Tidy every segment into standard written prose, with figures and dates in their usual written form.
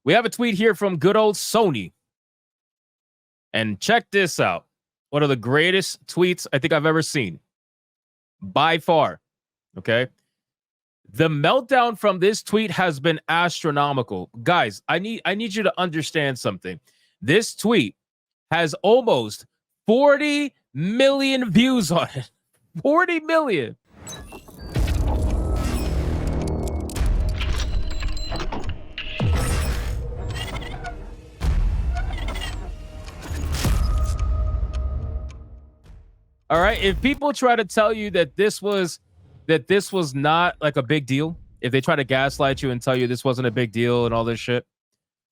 We have a tweet here from good old Sony. And check this out. One of the greatest tweets I think I've ever seen. By far. Okay. The meltdown from this tweet has been astronomical. Guys, I need you to understand something. This tweet has almost 40 million views on it. 40 million. All right. If people try to tell you that this was not like a big deal, if they try to gaslight you and tell you this wasn't a big deal and all this shit,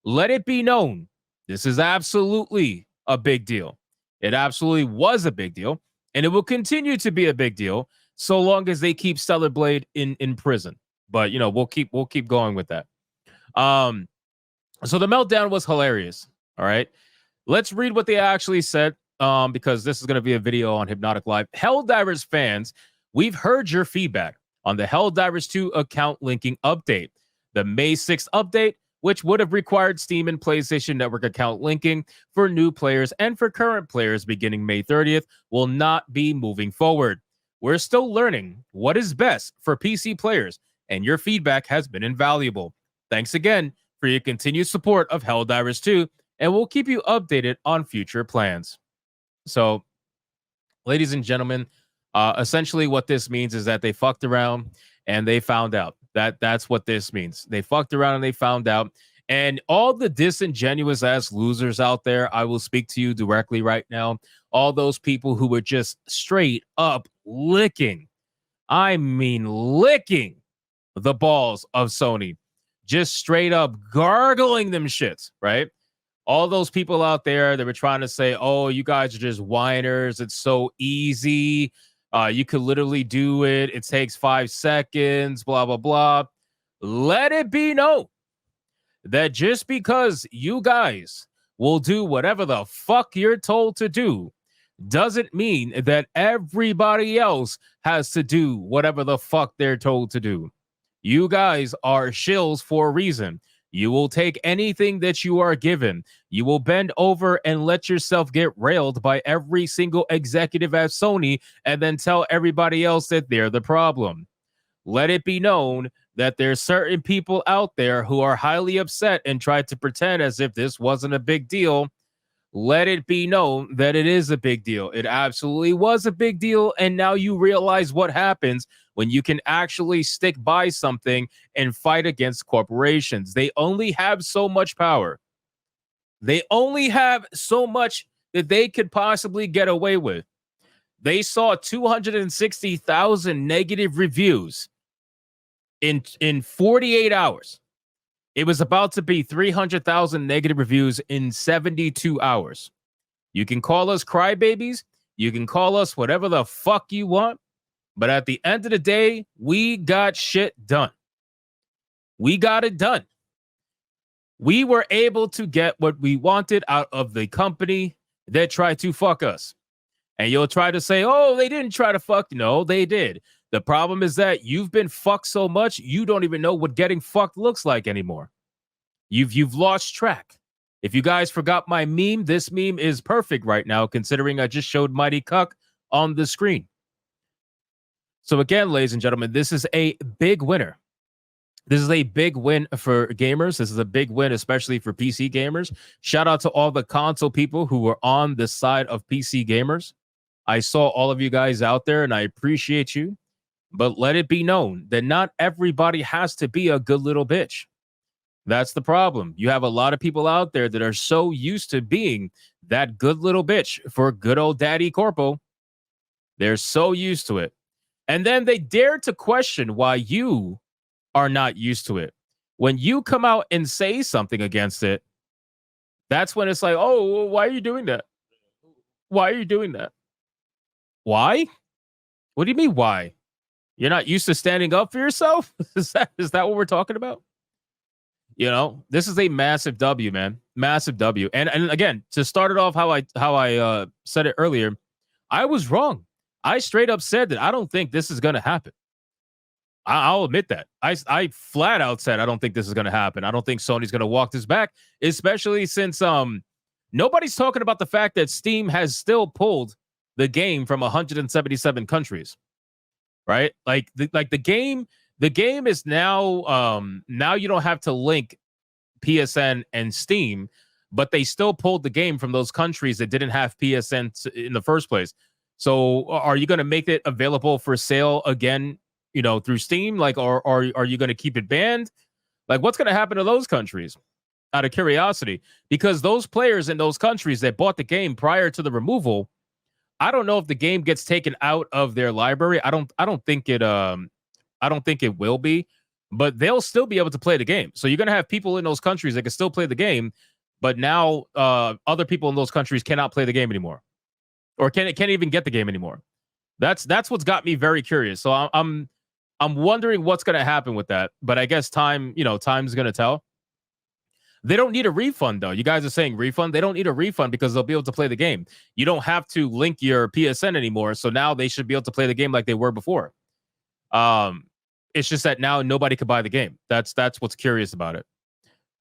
let it be known this is absolutely a big deal. It absolutely was a big deal, and it will continue to be a big deal so long as they keep Stellar Blade in prison. But you know, we'll keep going with that. So the meltdown was hilarious. All right, let's read what they actually said. Because this is going to be a video on Hypnotic Live. Helldivers fans, we've heard your feedback on the Helldivers 2 account linking update. The May 6th update, which would have required Steam and PlayStation Network account linking for new players and for current players beginning May 30th, will not be moving forward. We're still learning what is best for PC players, and your feedback has been invaluable. Thanks again for your continued support of Helldivers 2, and we'll keep you updated on future plans. So, ladies and gentlemen, essentially what this means is that they fucked around and they found out. That's what this means. They fucked around and they found out. And all the disingenuous ass losers out there, I will speak to you directly right now. All those people who were just straight up licking, I mean licking the balls of Sony. Just straight up gargling them shits, right? All those people out there that were trying to say, oh, you guys are just whiners. It's so easy. You could literally do it. It takes 5 seconds, blah, blah, blah. Let it be known that just because you guys will do whatever the fuck you're told to do doesn't mean that everybody else has to do whatever the fuck they're told to do. You guys are shills for a reason. You will take anything that you are given. You will bend over and let yourself get railed by every single executive at Sony and then tell everybody else that they're the problem. Let it be known that there's certain people out there who are highly upset and try to pretend as if this wasn't a big deal. Let it be known that it is a big deal. It absolutely was a big deal. And now you realize what happens when you can actually stick by something and fight against corporations. They only have so much power. They only have so much that they could possibly get away with. They saw 260,000 negative reviews in 48 hours. It was about to be 300,000 negative reviews in 72 hours. You can call us crybabies. You can call us whatever the fuck you want. But at the end of the day, we got shit done. We got it done. We were able to get what we wanted out of the company that tried to fuck us. And you'll try to say, oh, they didn't try to fuck. No, they did. The problem is that you've been fucked so much, you don't even know what getting fucked looks like anymore. You've lost track. If you guys forgot my meme, this meme is perfect right now, considering I just showed Mighty Cuck on the screen. So again, ladies and gentlemen, this is a big winner. This is a big win for gamers. This is a big win, especially for PC gamers. Shout out to all the console people who were on the side of PC gamers. I saw all of you guys out there, and I appreciate you. But let it be known that not everybody has to be a good little bitch. That's the problem. You have a lot of people out there that are so used to being that good little bitch for good old daddy Corpo. They're so used to it. And then they dare to question why you are not used to it. When you come out and say something against it, that's when it's like, oh, why are you doing that? Why are you doing that? Why? What do you mean, why? You're not used to standing up for yourself? Is that what we're talking about? You know, this is a massive W, man. Massive W. And again, to start it off how I said it earlier, I was wrong. I straight up said that I don't think this is going to happen. I'll admit that. I flat out said I don't think this is going to happen. I don't think Sony's going to walk this back, especially since nobody's talking about the fact that Steam has still pulled the game from 177 countries, right? Like the game is now you don't have to link PSN and Steam, but they still pulled the game from those countries that didn't have PSN in the first place. So are you going to make it available for sale again, through Steam? Like, or are you going to keep it banned? Like, what's going to happen to those countries? Out of curiosity, because those players in those countries that bought the game prior to the removal, I don't know if the game gets taken out of their library. I don't think it will be, but they'll still be able to play the game. So you're going to have people in those countries that can still play the game, but now other people in those countries cannot play the game anymore, or can't even get the game anymore. That's what's got me very curious. So I'm wondering what's going to happen with that. But I guess time's going to tell. They don't need a refund, though. You guys are saying refund. They don't need a refund because they'll be able to play the game. You don't have to link your PSN anymore. So now they should be able to play the game like they were before. It's just that now nobody could buy the game. That's what's curious about it.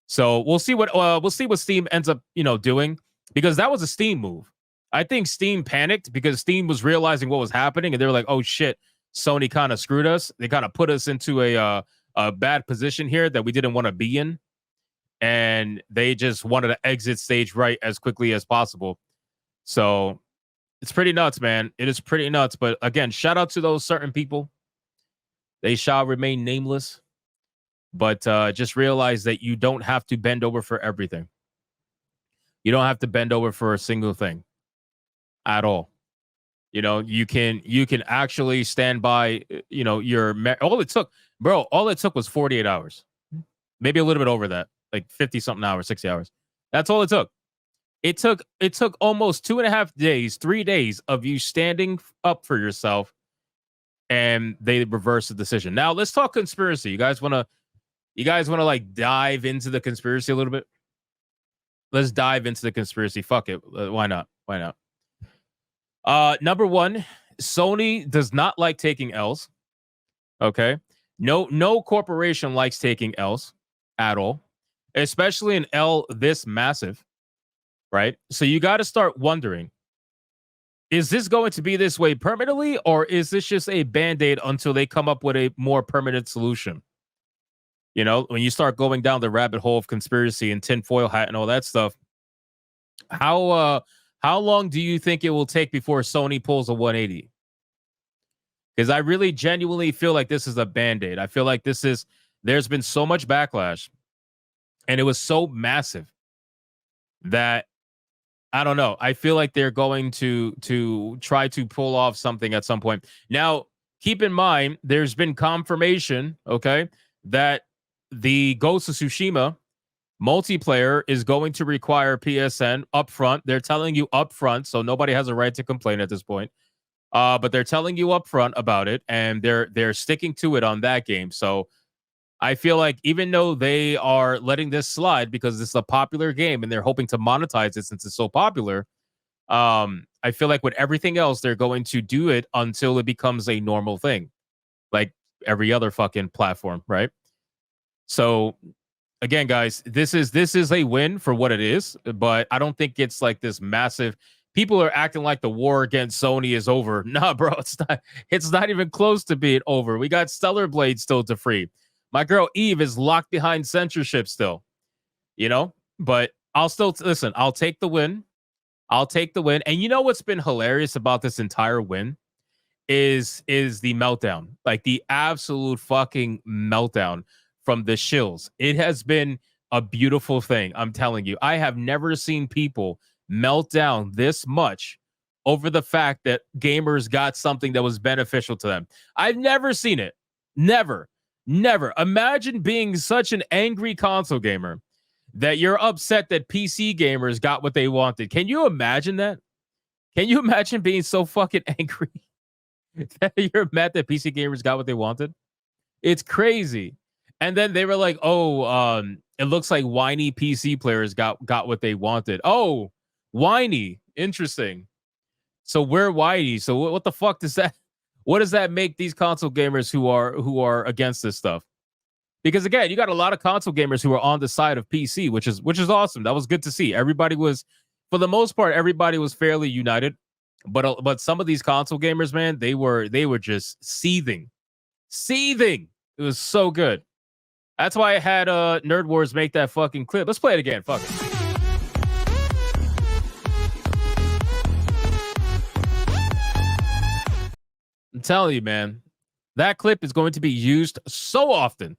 So we'll see what Steam ends up doing, because that was a Steam move. I think Steam panicked because Steam was realizing what was happening, and they were like, "Oh shit, Sony kind of screwed us. They kind of put us into a bad position here that we didn't want to be in." And they just wanted to exit stage right as quickly as possible. So it's pretty nuts, man. It is pretty nuts. But again, shout out to those certain people. They shall remain nameless. But just realize that you don't have to bend over for everything. You don't have to bend over for a single thing at all. You can actually stand by, all it took was 48 hours. Maybe a little bit over that. Like 50 something hours, 60 hours. That's all it took. It took almost 2.5 days, 3 days of you standing up for yourself, and they reversed the decision. Now let's talk conspiracy. You guys want to like dive into the conspiracy a little bit? Let's dive into the conspiracy. Fuck it. Why not? Number one, Sony does not like taking L's. Okay. No corporation likes taking L's at all. Especially an L this massive, right? So you got to start wondering, is this going to be this way permanently, or is this just a Band-Aid until they come up with a more permanent solution? When you start going down the rabbit hole of conspiracy and tinfoil hat and all that stuff, how long do you think it will take before Sony pulls a 180? Because I really genuinely feel like this is a Band-Aid. I feel like there's been so much backlash. And it was so massive that, I don't know, I feel like they're going to try to pull off something at some point. Now, keep in mind, there's been confirmation, okay, that the Ghost of Tsushima multiplayer is going to require PSN upfront. They're telling you upfront, so nobody has a right to complain at this point. But they're telling you upfront about it, and they're sticking to it on that game. So I feel like even though they are letting this slide because this is a popular game and they're hoping to monetize it since it's so popular, I feel like with everything else, they're going to do it until it becomes a normal thing, like every other fucking platform, right? So again, guys, this is a win for what it is, but I don't think it's like this massive. People are acting like the war against Sony is over. Nah, bro, it's not even close to being over. We got Stellar Blade still to free. My girl Eve is locked behind censorship still, but I'll still listen. I'll take the win. And you know what's been hilarious about this entire win is the meltdown, like the absolute fucking meltdown from the shills. It has been a beautiful thing. I'm telling you, I have never seen people melt down this much over the fact that gamers got something that was beneficial to them. I've never seen it. Never. Imagine being such an angry console gamer that you're upset that PC gamers got what they wanted. Can you imagine that? Can you imagine being so fucking angry that you're mad that PC gamers got what they wanted? It's crazy. And then they were like, it looks like whiny PC players got what they wanted. Oh, whiny. Interesting. So we're whiny. So what the fuck does that What does that make these console gamers who are against this stuff? Because again, you got a lot of console gamers who are on the side of PC, which is awesome. That was good to see. Everybody was, for the most part, everybody was fairly united. But some of these console gamers, man, they were just seething. It was so good. That's why I had Nerd Wars make that fucking clip. Let's play it again. Fuck it. I'm telling you, man, that clip is going to be used so often